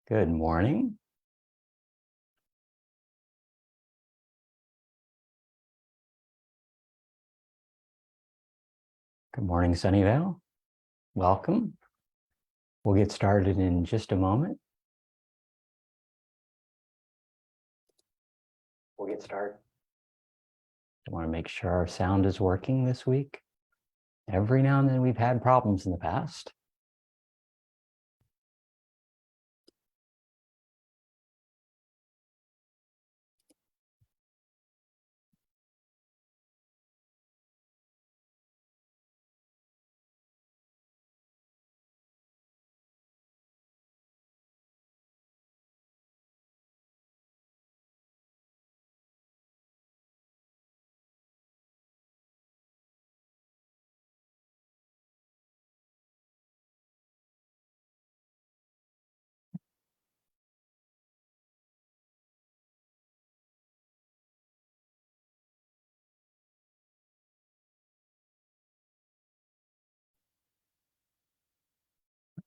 Good morning. Good morning, Sunnyvale. Welcome. We'll get started in just a moment. I want to make sure our sound is working this week. Every now and then we've had problems in the past.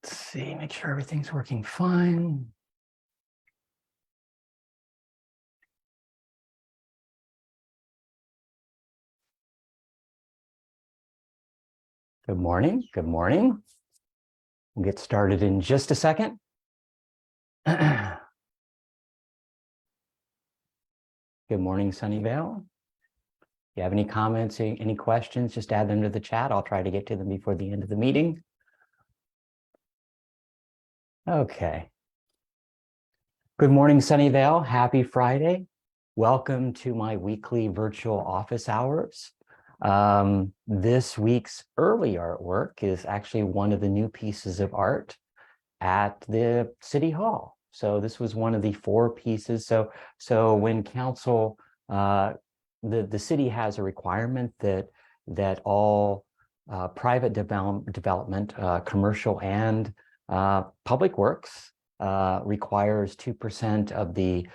Let's see, make sure everything's working fine. Good morning. Good morning. We'll get started in just a second. Good morning, Sunnyvale. If you have any comments, any questions, just add them to the chat. I'll try to get to them before the end of the meeting. Okay. Good morning, Sunnyvale. Happy Friday. Welcome to my weekly virtual office hours. This week's early artwork is actually one of the new pieces of art at the City Hall. So this was one of the 4 pieces. So when council, the city has a requirement that all private development, commercial and public works requires 2% of the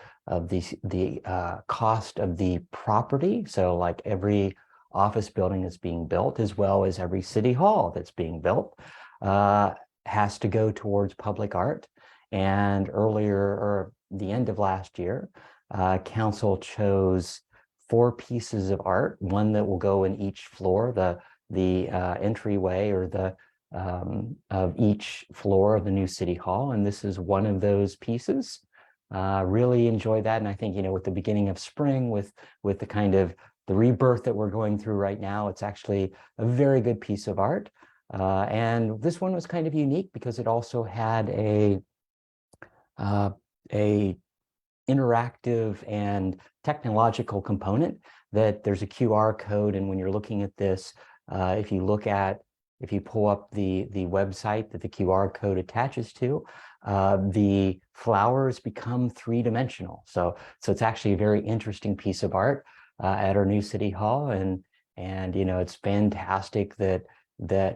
cost of the property. So like every office building that's being built, as well as every city hall that's being built, has to go towards public art. And earlier, or the end of last year, council chose 4 pieces of art, one that will go in each floor, the entryway or the of each floor of the new city hall, and this is one of those pieces. Really enjoy that, and I think, you know, with the beginning of spring, with the kind of the rebirth that we're going through right now, it's actually a very good piece of art. And this one was kind of unique because it also had a interactive and technological component, that there's a QR code, and when you're looking at this, if you pull up the website that the QR code attaches to, the flowers become 3-dimensional. So it's actually a very interesting piece of art at our new city hall, and you know, it's fantastic that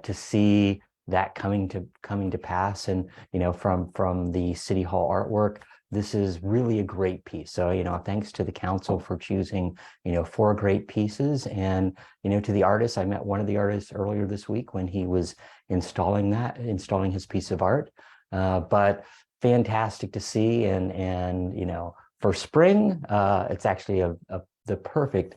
to see that coming to pass. And you know, from the city hall artwork, this is really a great piece. So, you know, thanks to the council for choosing, you know, 4 great pieces. And, you know, to the artists, I met one of the artists earlier this week when he was installing his piece of art. But fantastic to see. And, you know, for spring, it's actually the perfect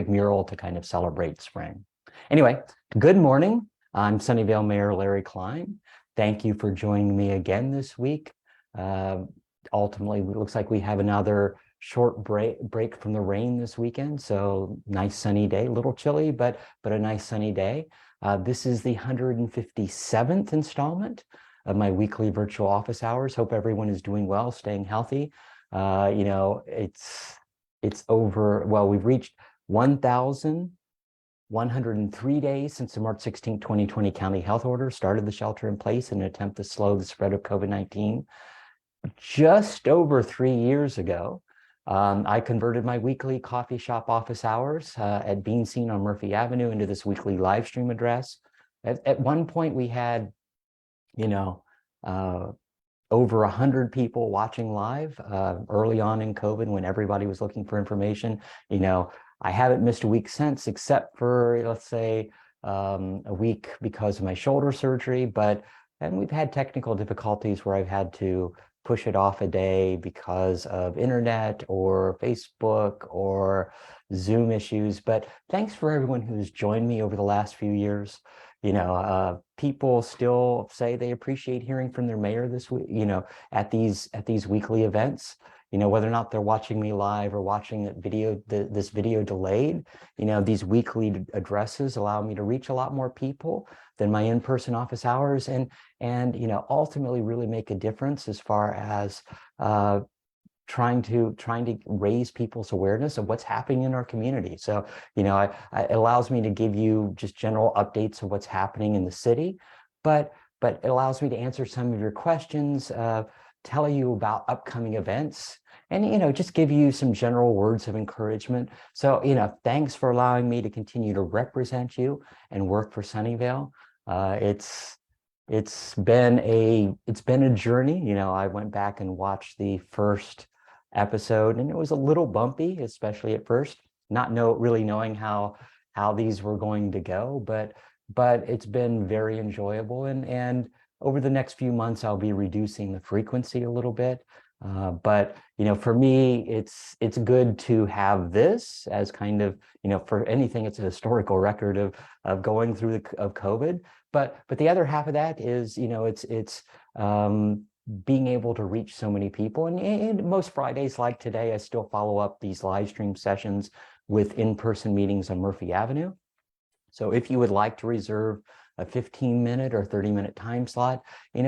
mural to kind of celebrate spring. Anyway, good morning. I'm Sunnyvale Mayor Larry Klein. Thank you for joining me again this week. Ultimately, it looks like we have another short break from the rain this weekend. So nice sunny day, a little chilly, but a nice sunny day. This is the 157th installment of my weekly virtual office hours. Hope everyone is doing well, staying healthy. You know, it's over, well, we've reached 1,103 days since the March 16, 2020 county health order started the shelter in place in an attempt to slow the spread of COVID-19. Just over 3 years ago, I converted my weekly coffee shop office hours at Bean Scene on Murphy Avenue into this weekly live stream address. At one point, we had, you know, over 100 people watching live early on in COVID, when everybody was looking for information. You know, I haven't missed a week since, except for, let's say, a week because of my shoulder surgery. But and we've had technical difficulties where I've had to push it off a day because of internet or Facebook or Zoom issues. But thanks for everyone who's joined me over the last few years. People still say they appreciate hearing from their mayor this week, at these weekly events. Whether or not they're watching me live or watching this video delayed, these weekly addresses allow me to reach a lot more people than my in-person office hours, and ultimately really make a difference as far as trying to raise people's awareness of what's happening in our community. So, it allows me to give you just general updates of what's happening in the city, but it allows me to answer some of your questions, tell you about upcoming events, and just give you some general words of encouragement. So, thanks for allowing me to continue to represent you and work for Sunnyvale. It's been a journey. I went back and watched the first episode, and it was a little bumpy, especially at first, not really knowing how these were going to go, but it's been very enjoyable. And over the next few months, I'll be reducing the frequency a little bit. But for me, it's good to have this as kind of, for anything, it's a historical record of going through of COVID. But the other half of that is, it's being able to reach so many people. And most Fridays like today, I still follow up these live stream sessions with in-person meetings on Murphy Avenue. So if you would like to reserve a 15-minute or 30-minute time slot,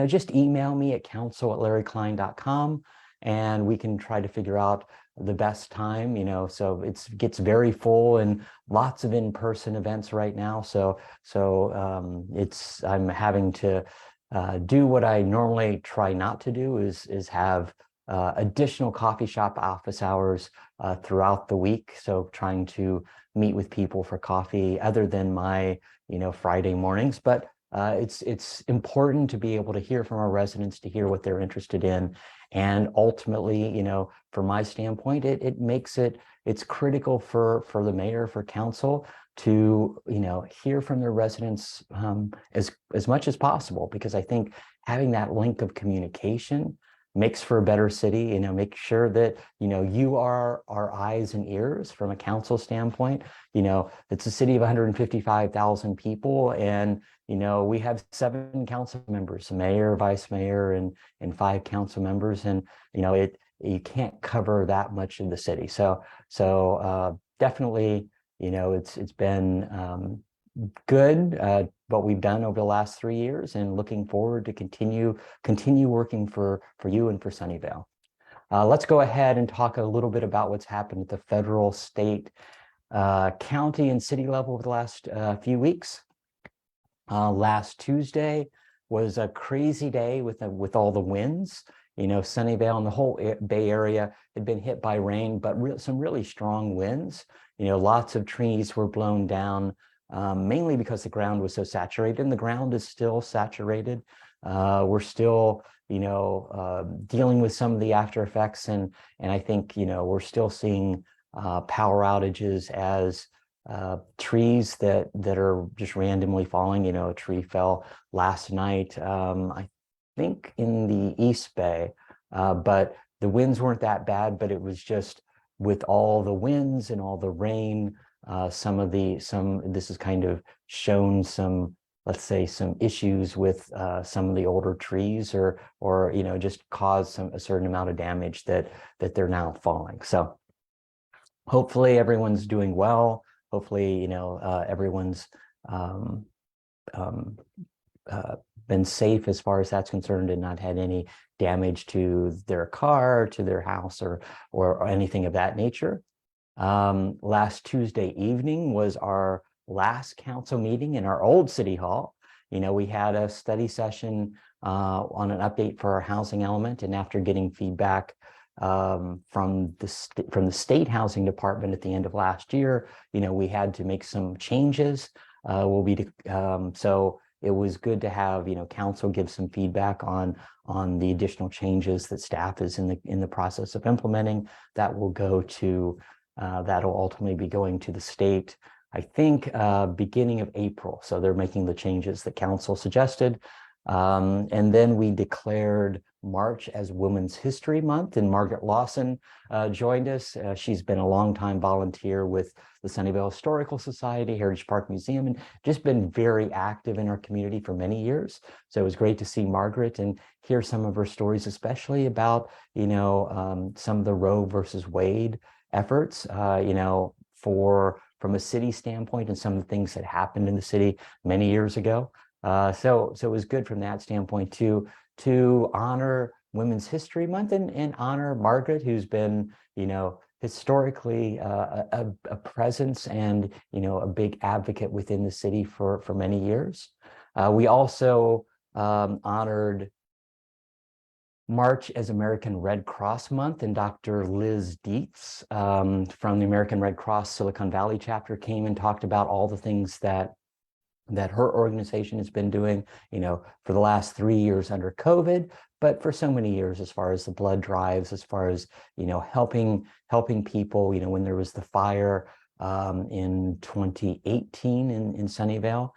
just email me at council@larryklein.com, and we can try to figure out the best time. So it gets very full and lots of in-person events right now. So I'm having to do what I normally try not to do, is have additional coffee shop office hours throughout the week. So trying to meet with people for coffee other than my Friday mornings. But it's important to be able to hear from our residents, to hear what they're interested in. And ultimately, from my standpoint, it's critical for the mayor, for council, to hear from their residents as much as possible, because I think having that link of communication makes for a better city. Make sure that you are our eyes and ears from a council standpoint. It's a city of 155,000 people, and we have 7 council members, mayor, vice mayor, and 5 council members, and you can't cover that much of the city. So definitely, it's been good, what we've done over the last 3 years, and looking forward to continue working for you and for Sunnyvale. Let's go ahead and talk a little bit about what's happened at the federal, state, county, and city level over the last few weeks. Last Tuesday was a crazy day with all the winds. Sunnyvale and the whole Bay Area had been hit by rain, but some really strong winds. Lots of trees were blown down, mainly because the ground was so saturated, and the ground is still saturated. We're still, dealing with some of the after effects, and I think, we're still seeing power outages as trees that are just randomly falling. A tree fell last night, I think in the East Bay, but the winds weren't that bad, but it was just with all the winds and all the rain, this has kind of shown some, let's say, some issues with some of the older trees, or just caused a certain amount of damage that they're now falling. So hopefully everyone's doing well. Hopefully, everyone's been safe as far as that's concerned, and not had any damage to their car, to their house, or anything of that nature. Last Tuesday evening was our last council meeting in our old city hall. We had a study session on an update for our housing element, and after getting feedback from the state housing department at the end of last year, we had to make some changes. So it was good to have council give some feedback on the additional changes that staff is in the process of implementing. That will go to that'll ultimately be going to the state, I think, beginning of April. So they're making the changes that council suggested. And then we declared March as Women's History Month, and Margaret Lawson joined us. She's been a longtime volunteer with the Sunnyvale Historical Society, Heritage Park Museum, and just been very active in our community for many years. So it was great to see Margaret and hear some of her stories, especially about, some of the Roe versus Wade efforts, from a city standpoint and some of the things that happened in the city many years ago. So it was good from that standpoint to honor Women's History Month and honor Margaret, who's been, historically a presence and, a big advocate within the city for many years. We also honored March as American Red Cross Month, and Dr. Liz Dietz from the American Red Cross Silicon Valley chapter came and talked about all the things that her organization has been doing, for the last 3 years under COVID, but for so many years as far as the blood drives, as far as, helping people, when there was the fire in 2018 in Sunnyvale,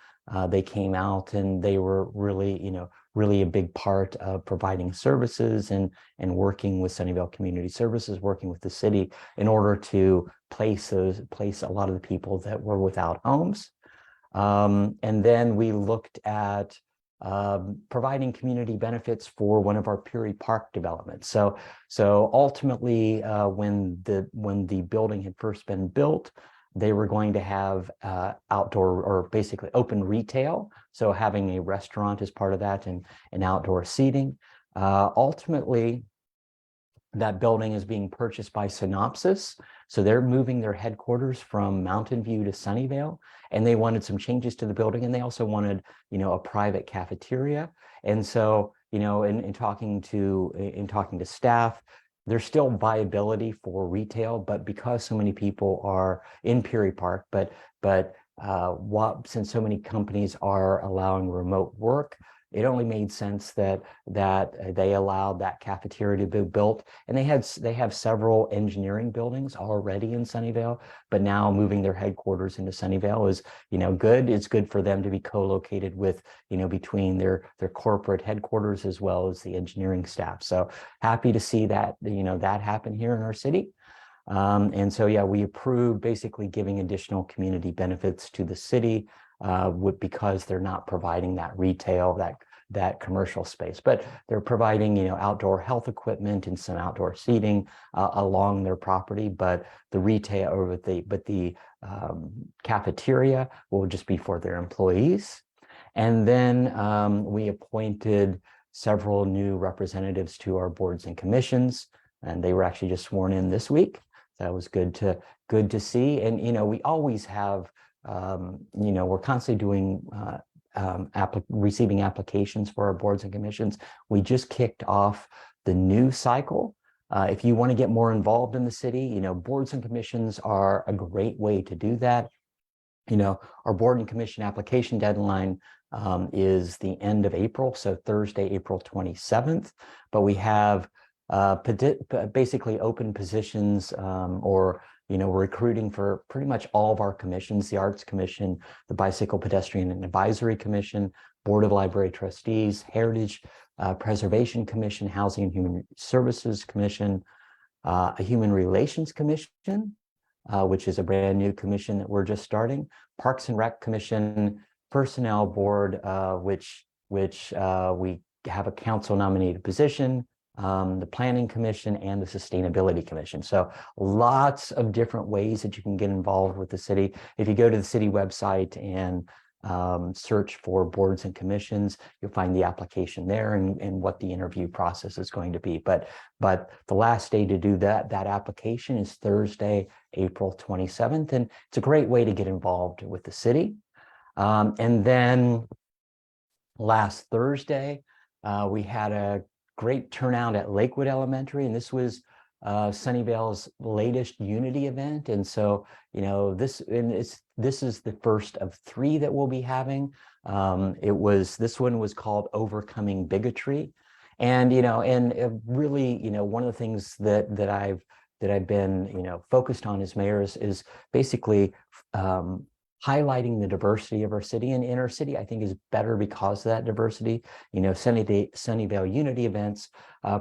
they came out and they were really a big part of providing services and working with Sunnyvale Community Services, working with the city in order to place a lot of the people that were without homes. And then we looked at providing community benefits for one of our Peary Park developments. So ultimately, when the building had first been built, they were going to have outdoor or basically open retail. So having a restaurant as part of that and outdoor seating. Ultimately, that building is being purchased by Synopsys. So they're moving their headquarters from Mountain View to Sunnyvale, and they wanted some changes to the building, and they also wanted, a private cafeteria. And so, in talking to staff, there's still viability for retail, but because so many people are in Peary Park, since so many companies are allowing remote work, it only made sense that they allowed that cafeteria to be built. And they have several engineering buildings already in Sunnyvale, but now moving their headquarters into Sunnyvale is, good. It's good for them to be co-located with, between their corporate headquarters as well as the engineering staff. So happy to see that, that happen here in our city. And so, yeah, we approved basically giving additional community benefits to the city because they're not providing that retail, that commercial space, but they're providing, outdoor health equipment and some outdoor seating along their property. But the retail or the cafeteria will just be for their employees. And then we appointed several new representatives to our boards and commissions, and they were actually just sworn in this week. That was good to see. And we always have, we're constantly doing receiving applications for our boards and commissions. We just kicked off the new cycle. If you want to get more involved in the city, boards and commissions are a great way to do that. Our board and commission application deadline is the end of April, so Thursday, April 27th. But we have basically open positions or we're recruiting for pretty much all of our commissions: the Arts Commission, the Bicycle Pedestrian and Advisory Commission, Board of Library Trustees, Heritage Preservation Commission, Housing and Human Services Commission, a Human Relations Commission, which is a brand new commission that we're just starting, Parks and Rec Commission, Personnel Board, which we have a council nominated position, the Planning Commission, and the Sustainability Commission. So lots of different ways that you can get involved with the city. If you go to the city website and search for boards and commissions, you'll find the application there and what the interview process is going to be. But the last day to do that application is Thursday, April 27th. And it's a great way to get involved with the city. And then last Thursday, we had a great turnout at Lakewood Elementary, and this was Sunnyvale's latest Unity event. And so, this is the first of 3 that we'll be having. This one was called Overcoming Bigotry. And, really, one of the things that I've been, focused on as mayor is basically highlighting the diversity of our city, and inner city, I think, is better because of that diversity. You know, Sunnyvale Unity events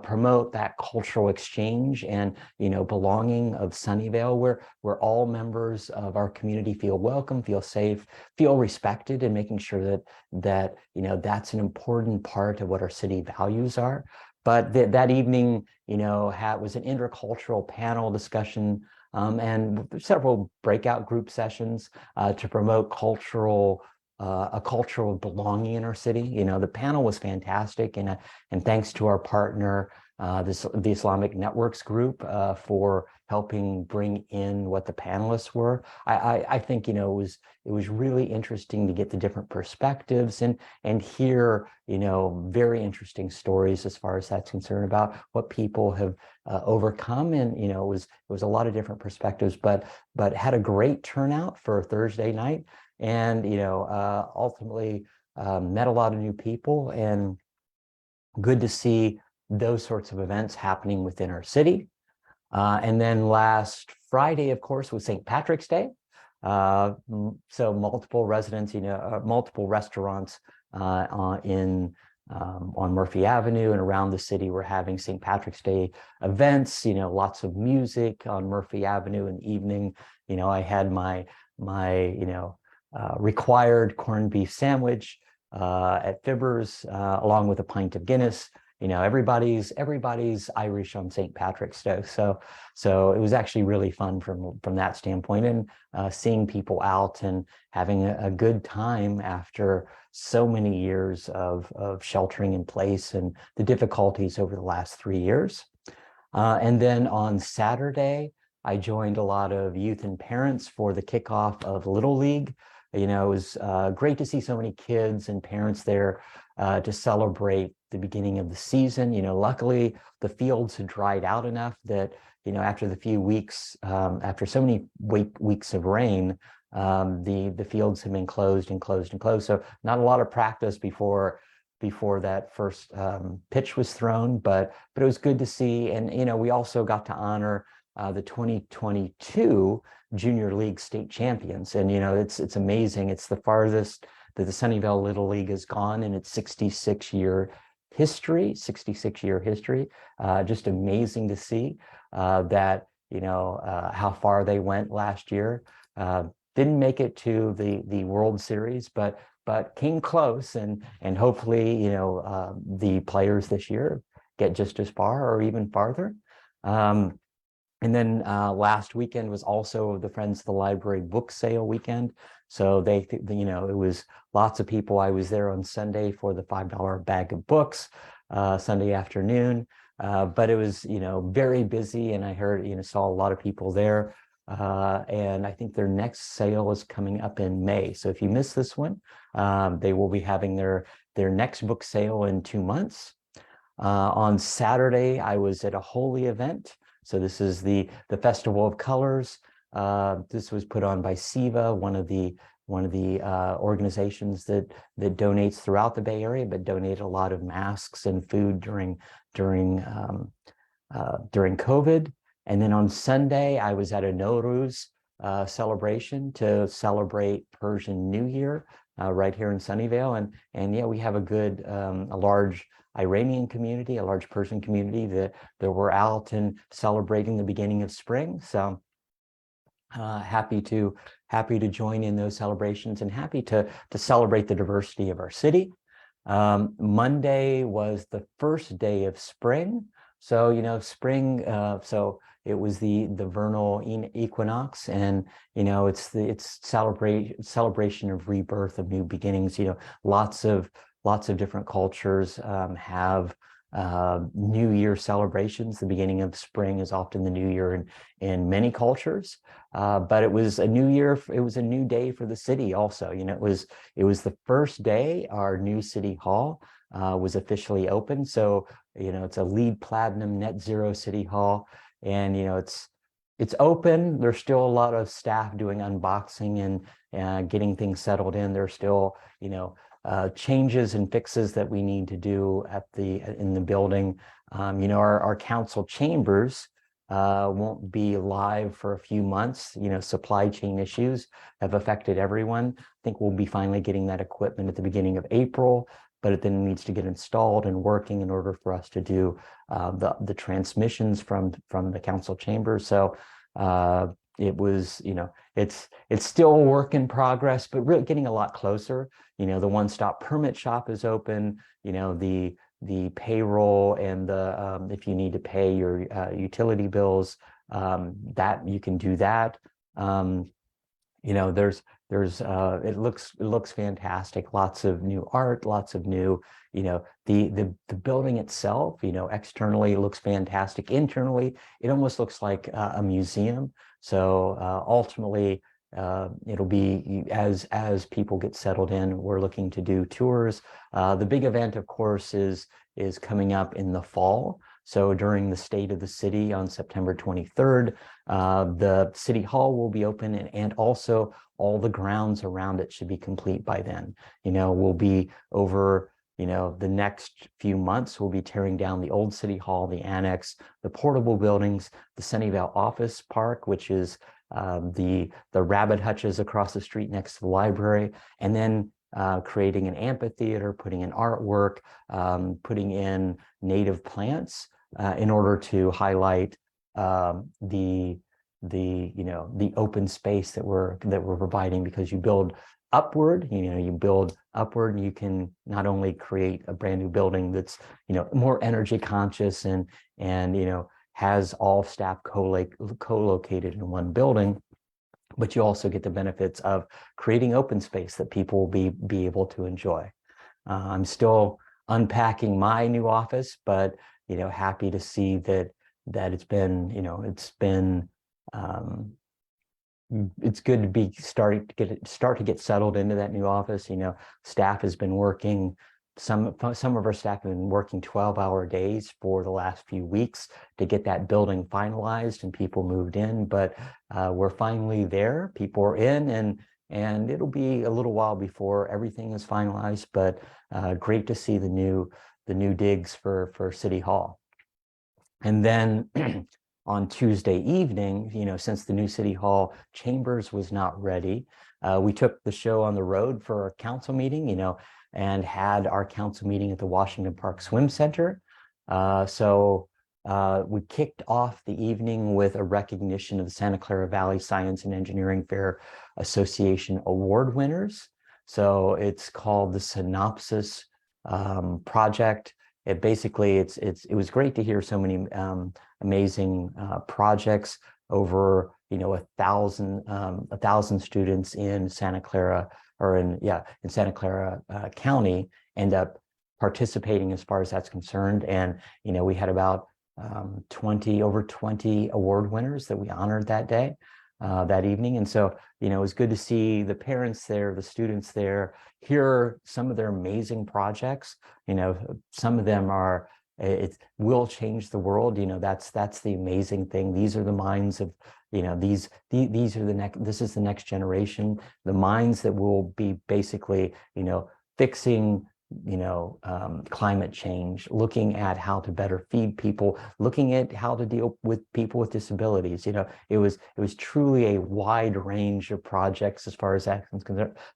promote that cultural exchange and, you know, belonging of Sunnyvale, where all members of our community feel welcome, feel safe, feel respected, and making sure that you know, that's an important part of what our city values are. But that evening, you know, was an intercultural panel discussion and several breakout group sessions to promote a cultural belonging in our city. You know, the panel was fantastic, and thanks to our partner, the Islamic Networks Group, for helping bring in what the panelists were. I think, you know, it was really interesting to get the different perspectives and hear, you know, very interesting stories as far as that's concerned about what people have overcome. And, you know, it was a lot of different perspectives, but had a great turnout for Thursday night. And, you know, ultimately met a lot of new people, and good to see those sorts of events happening within our city. And then last Friday, of course, was St. Patrick's Day. So multiple residents, you know, multiple restaurants on Murphy Avenue and around the city were having St. Patrick's Day events. You know, lots of music on Murphy Avenue in the evening. You know, I had my you know, required corned beef sandwich at Fibbers, along with a pint of Guinness. You know, everybody's Irish on St. Patrick's Day, so it was actually really fun from that standpoint, and seeing people out and having a good time after so many years of sheltering in place and the difficulties over the last 3 years. And then on Saturday, I joined a lot of youth and parents for the kickoff of Little League. You know, it was great to see so many kids and parents there to celebrate the beginning of the season. You know, luckily the fields had dried out enough that, you know, after the few weeks, after so many weeks of rain, the fields had been closed and closed and closed. So not a lot of practice before that first pitch was thrown, but it was good to see. And, you know, we also got to honor the 2022 Junior League state champions. And, you know, it's amazing. It's the farthest that the Sunnyvale Little League has gone in its 66-year history. Just amazing to see that, you know, how far they went last year. Didn't make it to the World Series, but came close, and hopefully, you know, the players this year get just as far or even farther. And then last weekend was also the Friends of the Library book sale weekend. So you know, it was lots of people. I was there on Sunday for the $5 bag of books, Sunday afternoon. But it was, you know, very busy, and I heard, you know, saw a lot of people there. And I think their next sale is coming up in May. So if you miss this one, they will be having their next book sale in 2 months. On Saturday, I was at a Holy event. So this is the Festival of Colors. This was put on by SIVA, one of the organizations that donates throughout the Bay Area, but donated a lot of masks and food during COVID. And then on Sunday, I was at a Nowruz celebration to celebrate Persian New Year right here in Sunnyvale. And yeah, we have a large Iranian community, a large Persian community that were out and celebrating the beginning of spring. So happy to join in those celebrations, and happy to celebrate the diversity of our city. Monday was the first day of spring. So, you know, spring, so it was the vernal equinox, and, you know, it's celebration of rebirth, of new beginnings. You know, lots of different cultures have New Year celebrations. The beginning of spring is often the New Year in many cultures, but it was a new year. It was a new day for the city also. You know, it was the first day our new city hall was officially open. So, you know, it's a LEED Platinum Net Zero City Hall, and, you know, it's open. There's still a lot of staff doing unboxing and getting things settled in. There's still, you know, changes and fixes that we need to do in the building. You know, our council chambers won't be live for a few months. Supply chain issues have affected everyone. I think we'll be finally getting that equipment at the beginning of April, but it then needs to get installed and working in order for us to do the transmissions from the council chambers. So it was, it's still a work in progress, but really getting a lot closer. The one-stop permit shop is open. The payroll and the if you need to pay your utility bills, that you can do that. It looks fantastic. Lots of new art, lots of new, the building itself, externally it looks fantastic. Internally, it almost looks like a museum. So ultimately, it'll be as people get settled in, we're looking to do tours. The big event, of course, is coming up in the fall. So during the State of the City on September 23rd, the City Hall will be open, and also all the grounds around it should be complete by then. We'll be over, the next few months, we'll be tearing down the old City Hall, the annex, the portable buildings, the Sunnyvale Office Park, which is the rabbit hutches across the street next to the library, and then creating an amphitheater, putting in artwork, putting in native plants in order to highlight the open space that we're providing, because you build upward, and you can not only create a brand new building that's more energy conscious and has all staff co-located in one building, but you also get the benefits of creating open space that people will be able to enjoy. I'm still unpacking my new office, but happy to see that it's been it's good to be start to get settled into that new office. Staff has been working. Some of our staff have been working 12-hour days for the last few weeks to get that building finalized and people moved in, but we're finally there. People are in, and it'll be a little while before everything is finalized, but great to see the new digs for City Hall. And then on Tuesday evening, since the new City Hall chambers was not ready, we took the show on the road for our council meeting, and had our council meeting at the Washington Park Swim Center. So we kicked off the evening with a recognition of the Santa Clara Valley Science and Engineering Fair Association award winners. So it's called the Synopsis Project. It was great to hear so many amazing projects. Over 1,000 students in Santa Clara, or in Santa Clara County, end up participating as far as that's concerned. And we had about over 20 award winners that we honored that day, that evening. And so it was good to see the parents there, the students there, hear some of their amazing projects. Some of them are, it will change the world. That's the amazing thing. These are the minds of, these are this is the next generation, the minds that will be basically, fixing, climate change, looking at how to better feed people, looking at how to deal with people with disabilities. It was truly a wide range of projects as far as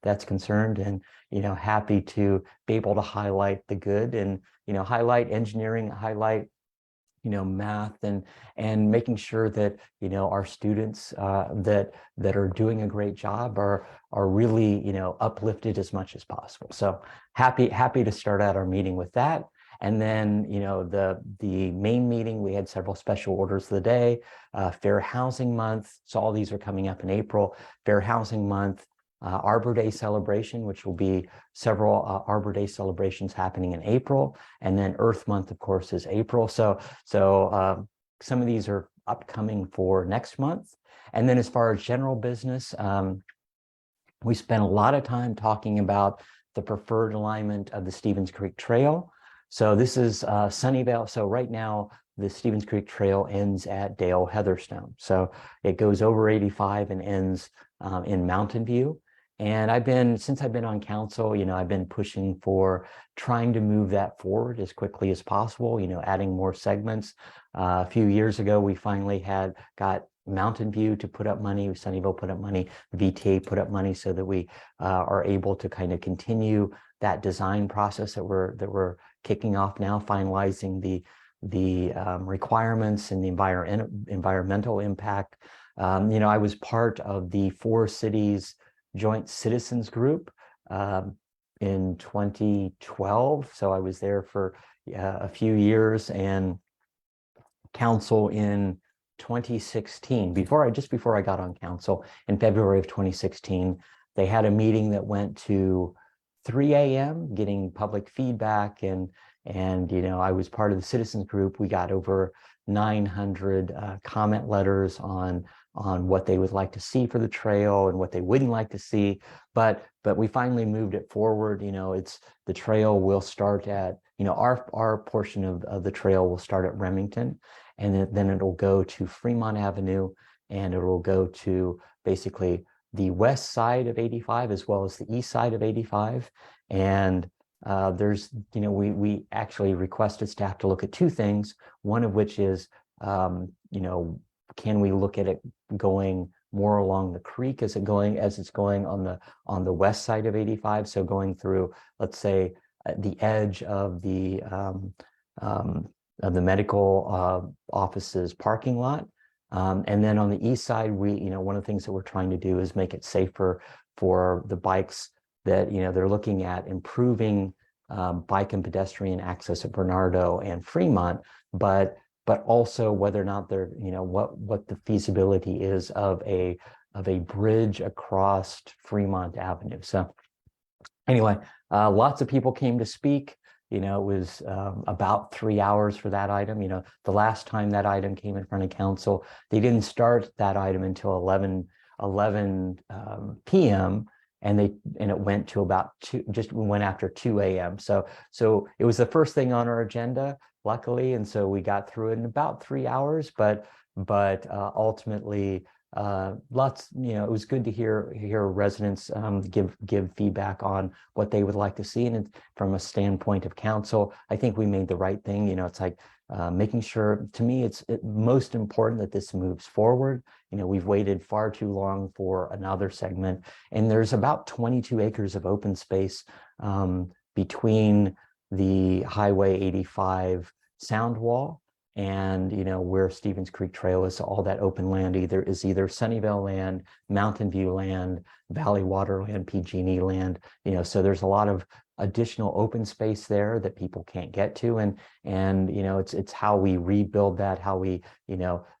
that's concerned. And, happy to be able to highlight the good and, highlight engineering, highlight math, and making sure that our students that are doing a great job are really uplifted as much as possible. So happy to start out our meeting with that. And then the main meeting, we had several special orders of the day. Fair Housing Month, so all these are coming up in April. Fair Housing Month, Arbor Day celebration, which will be several Arbor Day celebrations happening in April, and then Earth Month, of course, is April. So some of these are upcoming for next month. And then as far as general business, we spent a lot of time talking about the preferred alignment of the Stevens Creek Trail. So this is Sunnyvale. So right now, the Stevens Creek Trail ends at Dale Heatherstone. So it goes over 85 and ends in Mountain View. And since I've been on council, I've been pushing for trying to move that forward as quickly as possible, adding more segments. A few years ago, we finally got Mountain View to put up money, Sunnyvale put up money, VTA put up money so that we are able to kind of continue that design process that we're kicking off now, finalizing the requirements and the environmental impact. I was part of the 4 cities joint citizens group in 2012. So I was there for a few years, and council in 2016, just before I got on council in February of 2016, they had a meeting that went to 3 a.m. getting public feedback, and I was part of the citizens group. We got over 900 comment letters on what they would like to see for the trail and what they wouldn't like to see, but we finally moved it forward. The trail will start at, our portion of the trail will start at Remington, and then it'll go to Fremont Avenue, and it will go to basically the west side of 85 as well as the east side of 85. And we actually requested staff to look at 2 things, one of which is, can we look at it going more along the creek as it's going on the west side of 85? So going through, let's say, the edge of the medical office's parking lot. And then on the east side, one of the things that we're trying to do is make it safer for the bikes that, they're looking at improving bike and pedestrian access at Bernardo and Fremont, but also whether or not they're, what the feasibility is of a bridge across Fremont Avenue. So anyway, lots of people came to speak. It was about 3 hours for that item. The last time that item came in front of council, they didn't start that item until 11 p.m. and it went to about went after 2 a.m. So it was the first thing on our agenda, luckily, and so we got through it in about 3 hours. But ultimately, lots. It was good to hear residents give feedback on what they would like to see, and from a standpoint of council, I think we made the right thing. It's like making sure. To me, it's most important that this moves forward. We've waited far too long for another segment, and there's about 22 acres of open space between the Highway 85 sound wall and where Stevens Creek Trail is. All that open land is either Sunnyvale land, Mountain View land, Valley Water land, PG&E land. So there's a lot of additional open space there that people can't get to, and it's how we rebuild that, how we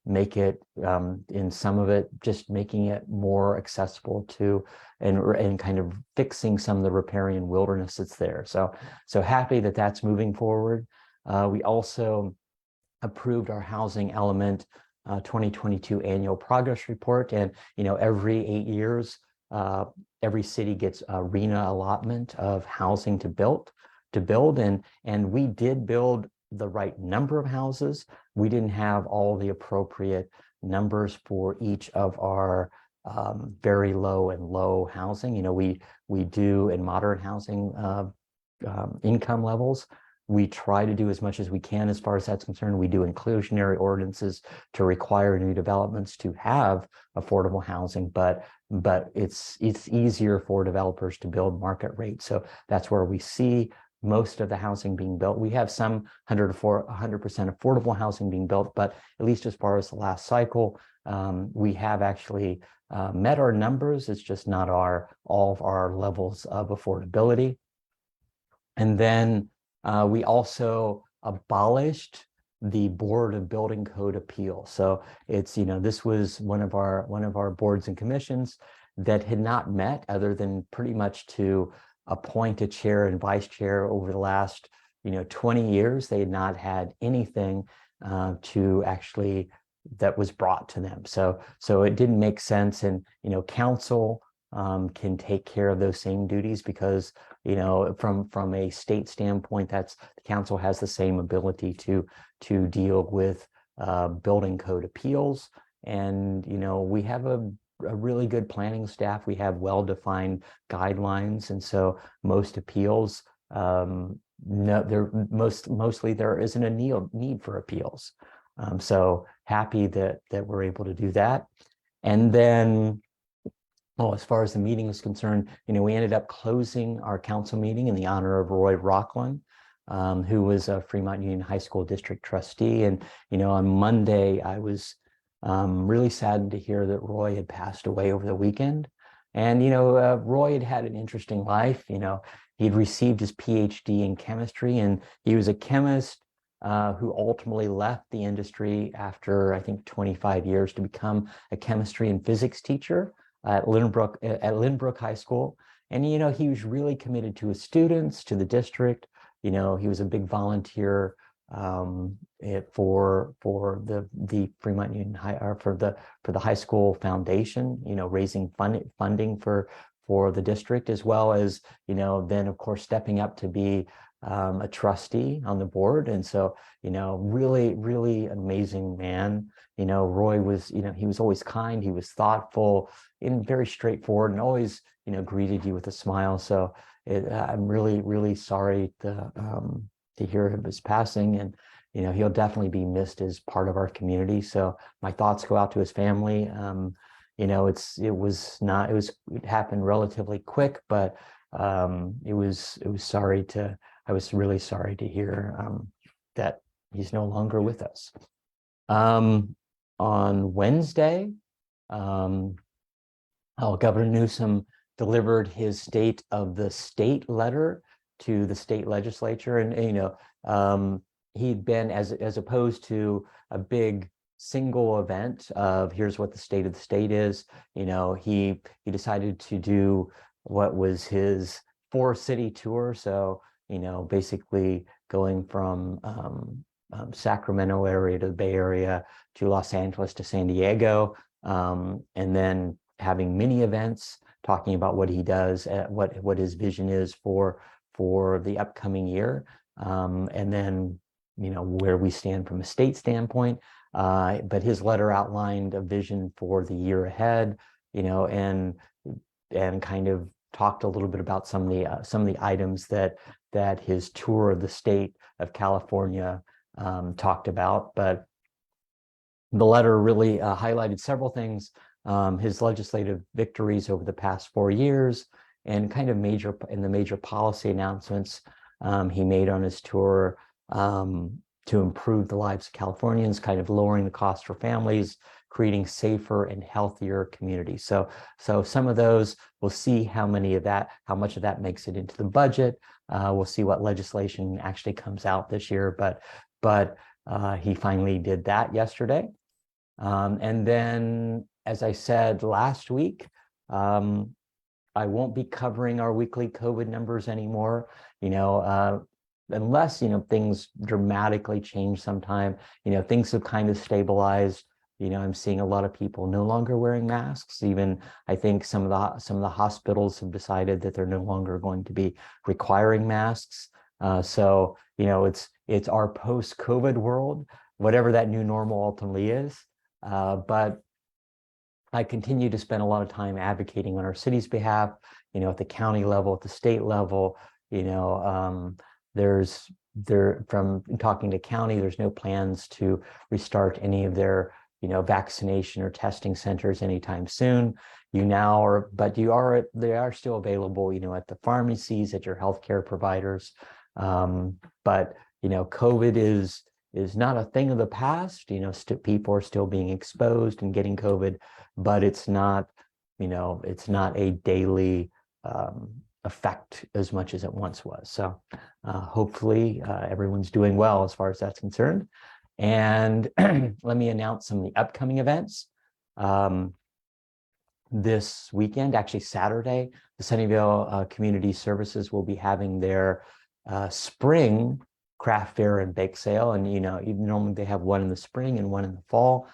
make it in some of it, just making it more accessible to, and kind of fixing some of the riparian wilderness that's there. So happy that that's moving forward. We also approved our housing element 2022 annual progress report, and every 8 years every city gets a RENA allotment of housing to build, and we did build the right number of houses. We didn't have all the appropriate numbers for each of our very low and low housing. We do in moderate housing income levels. We try to do as much as we can as far as that's concerned. We do inclusionary ordinances to require new developments to have affordable housing, but it's easier for developers to build market rate. So that's where we see most of the housing being built. We have some 100% affordable housing being built, but at least as far as the last cycle, we have actually met our numbers. It's just not all of our levels of affordability. And then we also abolished the Board of Building Code Appeal. So it's, this was one of our boards and commissions that had not met, other than pretty much to appoint a chair and vice chair over the last 20 years. They had not had anything to actually that was brought to them. So it didn't make sense. And council can take care of those same duties, because from a state standpoint, the council has the same ability to deal with building code appeals. And we have a a really good planning staff. We have well-defined guidelines, and so most appeals, no, mostly there isn't a need for appeals. So happy that we're able to do that. And then, well, as far as the meeting is concerned, we ended up closing our council meeting in the honor of Roy Rockland, who was a Fremont Union High School District trustee. And, on Monday, I was really saddened to hear that Roy had passed away over the weekend. And, Roy had had an interesting life. He'd received his PhD in chemistry, and he was a chemist who ultimately left the industry after, I think, 25 years to become a chemistry and physics teacher at Lynbrook High School. And, he was really committed to his students, to the district. He was a big volunteer for the Fremont Union High, or for the high school foundation, raising funding for the district, as well as, then of course stepping up to be a trustee on the board. And so, really, really amazing man. Roy was, he was always kind, he was thoughtful and very straightforward, and always, greeted you with a smile. So I'm really, really sorry to hear of his passing, and he'll definitely be missed as part of our community. So my thoughts go out to his family. It happened relatively quick, but I was really sorry to hear that he's no longer with us. On Wednesday, Governor Newsom delivered his State of the State letter to the state legislature, and he'd been, as opposed to a big single event of here's what the state of the state is, he decided to do what was his 4-city tour. So basically going from Sacramento area to the Bay Area to Los Angeles to San Diego, and then having mini events talking about what he does, what his vision is for the upcoming year, and then where we stand from a state standpoint. But his letter outlined a vision for the year ahead, and kind of talked a little bit about some of the items that his tour of the state of California talked about. But the letter really highlighted several things: his legislative victories over the past 4 years, and kind of major policy announcements he made on his tour to improve the lives of Californians, kind of lowering the cost for families, creating safer and healthier communities. So some of those, we'll see how much of that makes it into the budget. We'll see what legislation actually comes out this year, but he finally did that yesterday. And then, as I said last week, I won't be covering our weekly COVID numbers anymore, unless, things dramatically change sometime. Things have kind of stabilized. I'm seeing a lot of people no longer wearing masks. Even I think some of the hospitals have decided that they're no longer going to be requiring masks. So, it's our post-COVID world, whatever that new normal ultimately is. But I continue to spend a lot of time advocating on our city's behalf, at the county level, at the state level. From talking to county, there's no plans to restart any of their, vaccination or testing centers anytime soon. They are still available, at the pharmacies, at your healthcare providers. But, COVID is not a thing of the past. People are still being exposed and getting COVID, but it's not a daily effect as much as it once was. So hopefully everyone's doing well as far as that's concerned. And let me announce some of the upcoming events. This weekend, actually Saturday, the Sunnyvale Community Services will be having their spring craft fair and bake sale. And, normally they have one in the spring and one in the fall.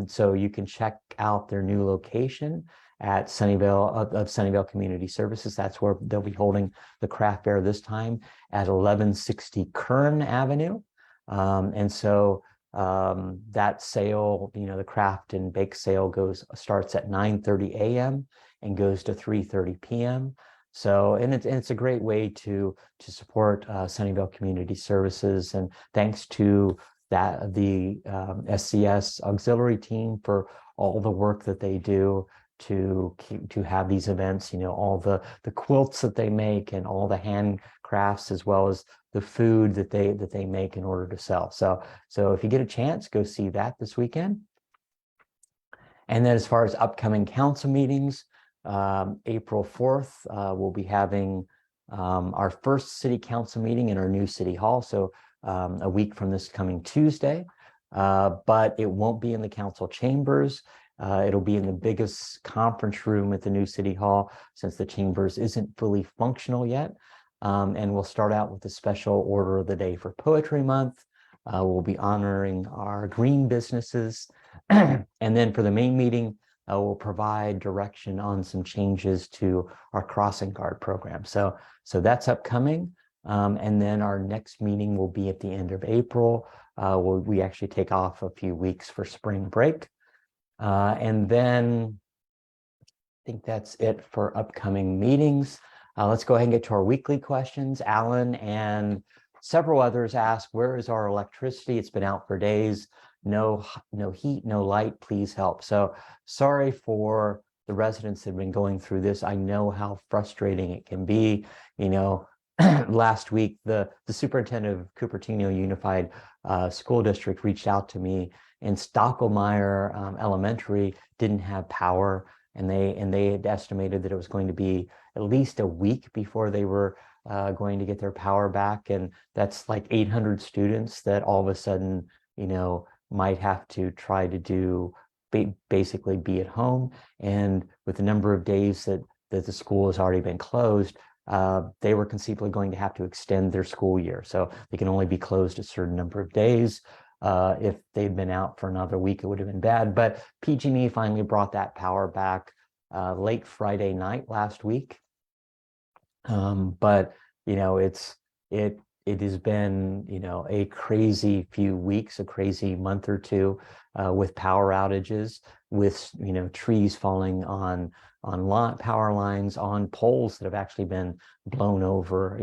So you can check out their new location at Sunnyvale Community Services. That's where they'll be holding the craft fair this time, at 1160 Kern Avenue. And so That sale, the craft and bake sale starts at 9:30 a.m. and goes to 3:30 p.m. So, and it's a great way to support Sunnyvale Community Services, and thanks to the SCS auxiliary team for all the work that they do to have these events. All the quilts that they make and all the handcrafts, as well as the food that they make in order to sell. So if you get a chance, go see that this weekend. And then as far as upcoming council meetings, April 4th, we'll be having our first city council meeting in our new city hall. So a week from this coming Tuesday, but it won't be in the council chambers. It'll be in the biggest conference room at the new city hall, since the chambers isn't fully functional yet. And we'll start out with a special order of the day for Poetry Month. We'll be honoring our green businesses. And then for the main meeting, we'll provide direction on some changes to our crossing guard program. So that's upcoming. And then our next meeting will be at the end of April. We actually take off a few weeks for spring break. And then I think that's it for upcoming meetings. Let's go ahead and get to our weekly questions. Alan and several others asked, where is our electricity? It's been out for days. No heat, no light, please help. So sorry for the residents that have been going through this. I know how frustrating it can be. Last week, the superintendent of Cupertino Unified School District reached out to me, and Stocklemeyer Elementary didn't have power, and they had estimated that it was going to be at least a week before they were going to get their power back. And that's like 800 students that all of a sudden, might have to try to basically be at home. And with the number of days that the school has already been closed, they were conceivably going to have to extend their school year. So they can only be closed a certain number of days. If they'd been out for another week, it would have been bad. But PG&E finally brought that power back late Friday night last week. But it has been a crazy few weeks, a crazy month or two with power outages, with trees falling on power lines, on poles that have actually been blown over.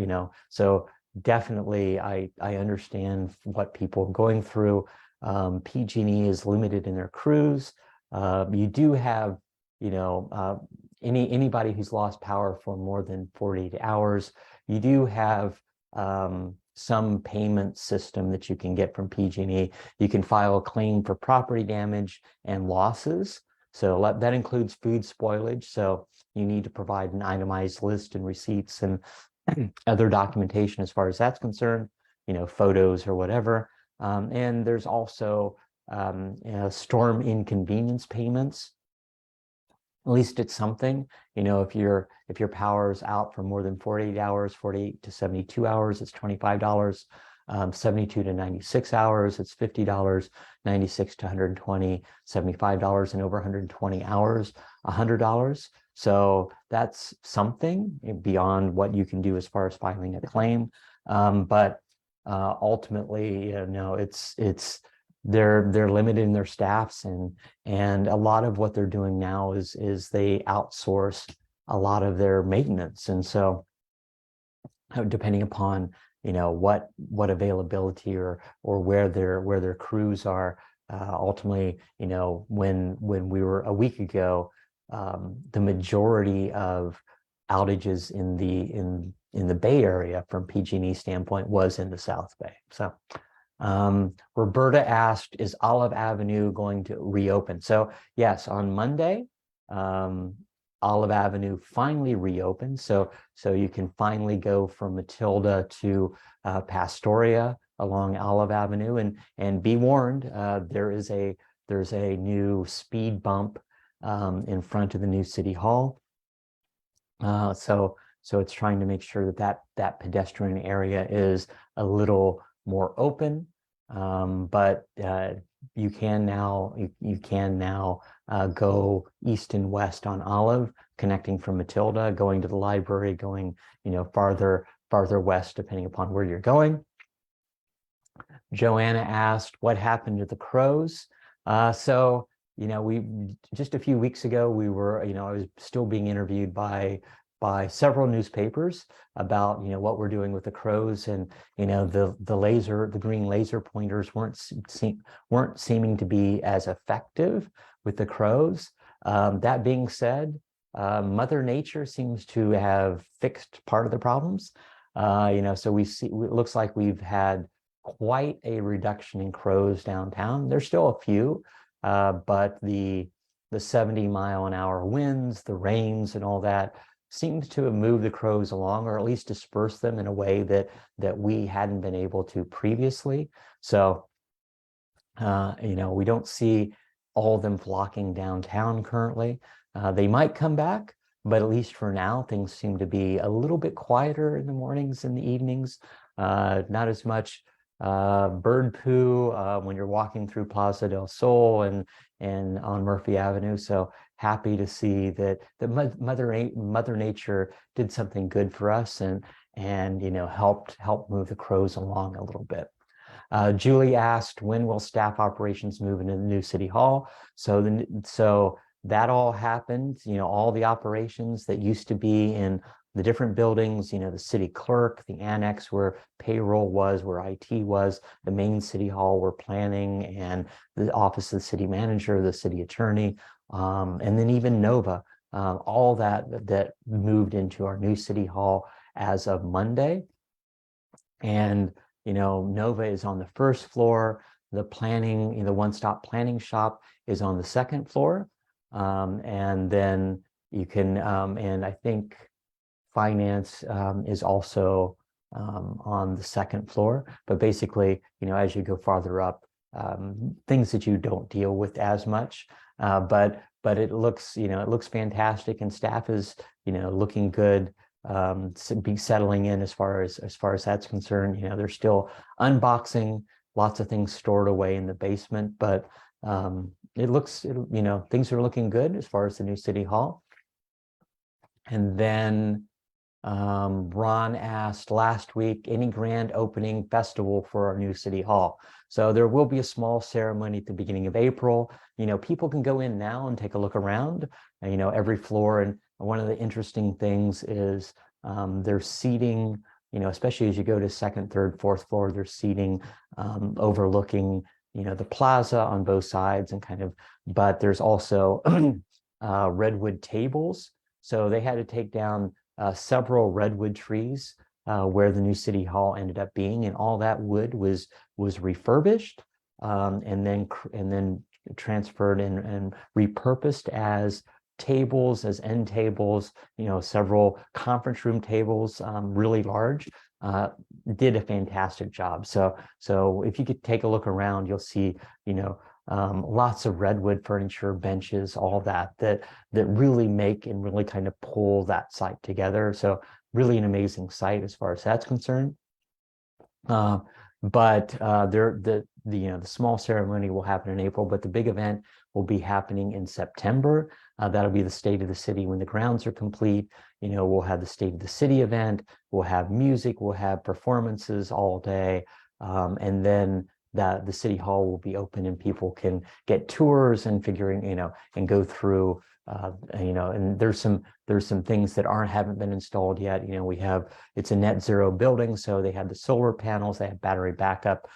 So definitely I understand what people are going through. PG&E is limited in their crews. You do have anybody who's lost power for more than 48 hours, you do have some payment system that you can get from PG&E. You can file a claim for property damage and losses. So that includes food spoilage. So you need to provide an itemized list and receipts and other documentation as far as that's concerned, photos or whatever. And there's also storm inconvenience payments. At least it's something. If your power is out for more than 48 hours, 48 to 72 hours, it's $25. 72 to 96 hours, it's $50. 96 to 120, $75, and over 120 hours, $100. So that's something beyond what you can do as far as filing a claim. But ultimately, they're limited in their staffs, and a lot of what they're doing now is they outsource a lot of their maintenance. And so depending upon what availability or where their crews are, ultimately, when we were a week ago, the majority of outages in the Bay Area from PG&E standpoint was in the South Bay. So Roberta asked, is Olive Avenue going to reopen? So yes, on Monday, Olive Avenue finally reopened. So you can finally go from Matilda to Pastoria along Olive Avenue, and be warned, there's a new speed bump in front of the new city hall. So it's trying to make sure that pedestrian area is a little more open. But you can now go east and west on Olive, connecting from Matilda, going to the library, going farther west depending upon where you're going. Joanna asked, what happened to the crows? So, we just a few weeks ago, we were, I was still being interviewed by several newspapers about, what we're doing with the crows, and, the green laser pointers weren't seeming to be as effective with the crows. That being said, Mother Nature seems to have fixed part of the problems. So it looks like we've had quite a reduction in crows downtown. There's still a few, but the 70-mile-an-hour winds, the rains, and all that seems to have moved the crows along, or at least dispersed them in a way that we hadn't been able to previously. So, we don't see all of them flocking downtown currently. They might come back, but at least for now, things seem to be a little bit quieter in the mornings and the evenings. Not as much bird poo when you're walking through Plaza del Sol and on Murphy Avenue. So happy to see that Mother Nature did something good for us and helped move the crows along a little bit. Julie asked, when will staff operations move into the new city hall? So that all happened. All the operations that used to be in the different buildings, the city clerk, the annex where payroll was, where IT was, the main city hall where planning, and the office of the city manager, the city attorney, and then even Nova, all that moved into our new city hall as of Monday. And Nova is on the first floor. The planning, the one-stop planning shop is on the second floor. And then you can, and I think finance is also on the second floor. But basically, as you go farther up, things that you don't deal with as much. But it looks, it looks fantastic, and staff is, looking good. Be settling in as far as that's concerned. They're still unboxing lots of things stored away in the basement, but it looks, things are looking good as far as the new city hall. And then Ron asked last week, any grand opening festival for our new city hall? So there will be a small ceremony at the beginning of April. People can go in now and take a look around, every floor. And one of the interesting things is there's seating, especially as you go to second, third, fourth floor, there's seating overlooking, the plaza on both sides, and but there's also redwood tables. So they had to take down several redwood trees where the new city hall ended up being, and all that wood was refurbished and then transferred and repurposed as tables, as end tables, several conference room tables, really large. Did a fantastic job. So if you could take a look around, you'll see, lots of redwood furniture, benches, all that really make and really kind of pull that site together. So really an amazing site as far as that's concerned. But the small ceremony will happen in April, but the big event will be happening in September. That'll be the State of the City when the grounds are complete. We'll have the State of the City event. We'll have music. We'll have performances all day, and then the city hall will be open, and people can get tours and and go through. And there's some things that haven't been installed yet. It's a net zero building, so they have the solar panels, they have battery backup.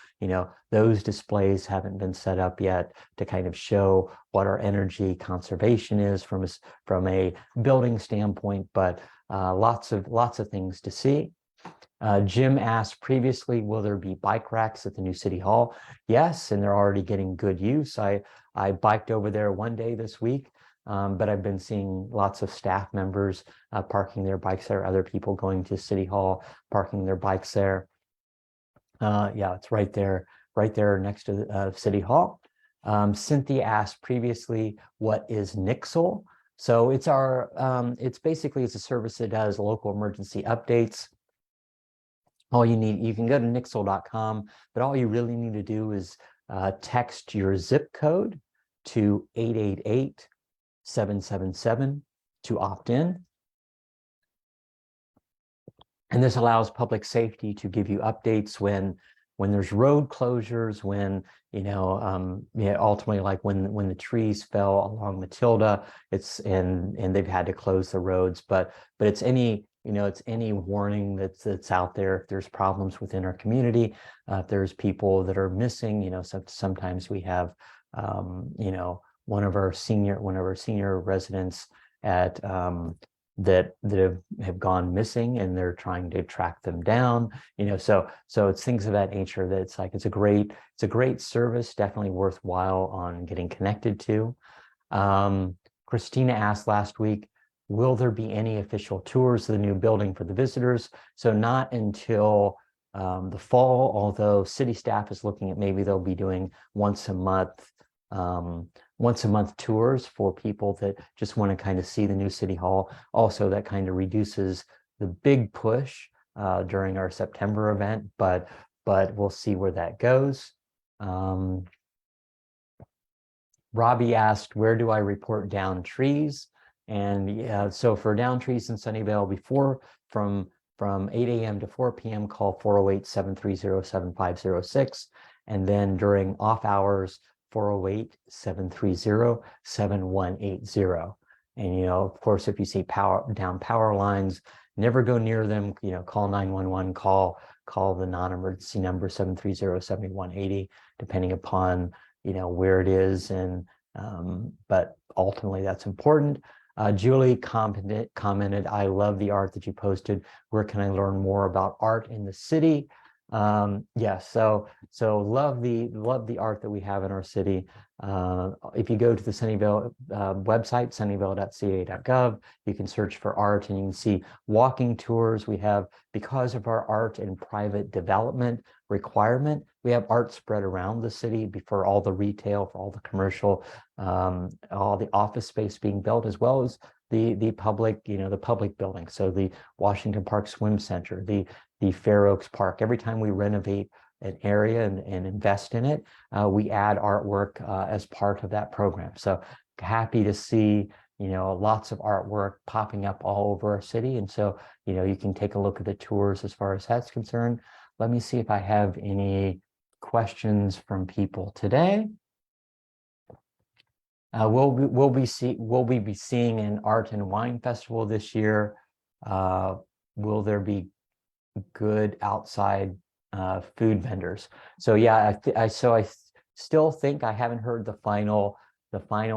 Those displays haven't been set up yet to kind of show what our energy conservation is from a building standpoint, but lots of things to see. Jim asked previously, will there be bike racks at the new city hall? Yes, and they're already getting good use. I biked over there one day this week. But I've been seeing lots of staff members parking their bikes there, other people going to City Hall, parking their bikes there. Yeah, it's right there next to City Hall. Cynthia asked previously, what is Nixle? So it's basically a service that does local emergency updates. All you need, you can go to nixle.com, but all you really need to do is text your zip code to 888-777 to opt in. And this allows public safety to give you updates when when there's road closures, when yeah, ultimately, like when the trees fell along Matilda, and they've had to close the roads, but it's any warning that's out there. If there's problems within our community, if there's people that are missing, sometimes we have one of our senior residents at that have gone missing, and they're trying to track them down. So it's things of that nature that it's a great service, definitely worthwhile on getting connected to. Christina asked last week, will there be any official tours of the new building for the visitors? So not until the fall, although city staff is looking at maybe they'll be doing once a month tours for people that just want to kind of see the new city hall. Also, that kind of reduces the big push during our September event, but we'll see where that goes. Robbie asked, where do I report down trees? And yeah, so for down trees in Sunnyvale, before from 8 a.m. to 4 p.m., call 408-730-7506. And then during off hours, 408-730-7180. And, of course, if you see power lines, never go near them, call 911, call the non-emergency number 730-7180, depending upon, where it is. And, but ultimately that's important. Julie commented, I love the art that you posted. Where can I learn more about art in the city? Yeah, so love the art that we have in our city. If you go to the Sunnyvale website, sunnyvale.ca.gov, you can search for art, and you can see walking tours. We have, because of our art and private development requirement, we have art spread around the city for all the retail, for all the commercial, all the office space being built, as well as the public, the public buildings. So the Washington Park Swim Center, the Fair Oaks Park. Every time we renovate an area and invest in it, we add artwork as part of that program. So happy to see, lots of artwork popping up all over our city. And so, you can take a look at the tours as far as that's concerned. Let me see if I have any questions from people today. Will we be seeing an art and wine festival this year? Will there be good outside food vendors? So yeah, I still think, I haven't heard the final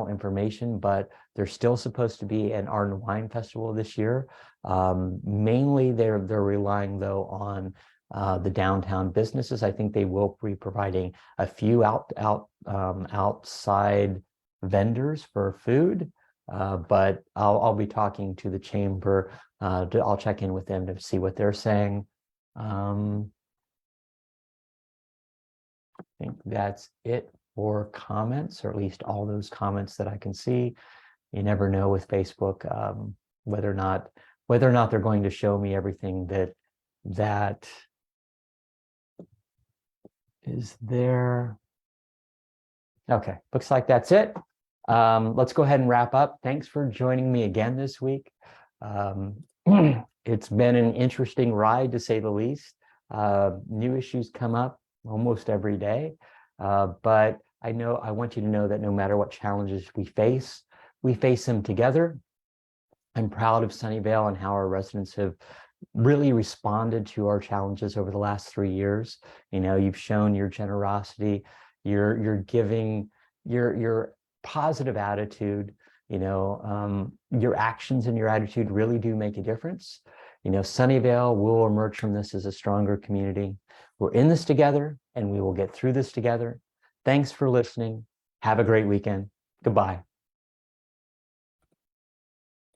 information, but there's still supposed to be an art and wine festival this year. Mainly they're relying though on the downtown businesses. I think they will be providing a few outside vendors for food, but I'll be talking to the chamber. I'll check in with them to see what they're saying. I think that's it for comments, or at least all those comments that I can see. You never know with Facebook whether or not they're going to show me everything that is there. Okay, looks like that's it. Let's go ahead and wrap up. Thanks for joining me again this week. It's been an interesting ride, to say the least. New issues come up almost every day, but I want you to know that no matter what challenges we face them together. I'm proud of Sunnyvale and how our residents have really responded to our challenges over the last 3 years. You've shown your generosity, your giving, your positive attitude. Your actions and your attitude really do make a difference. Sunnyvale will emerge from this as a stronger community. We're in this together, and we will get through this together. Thanks for listening. Have a great weekend. Goodbye.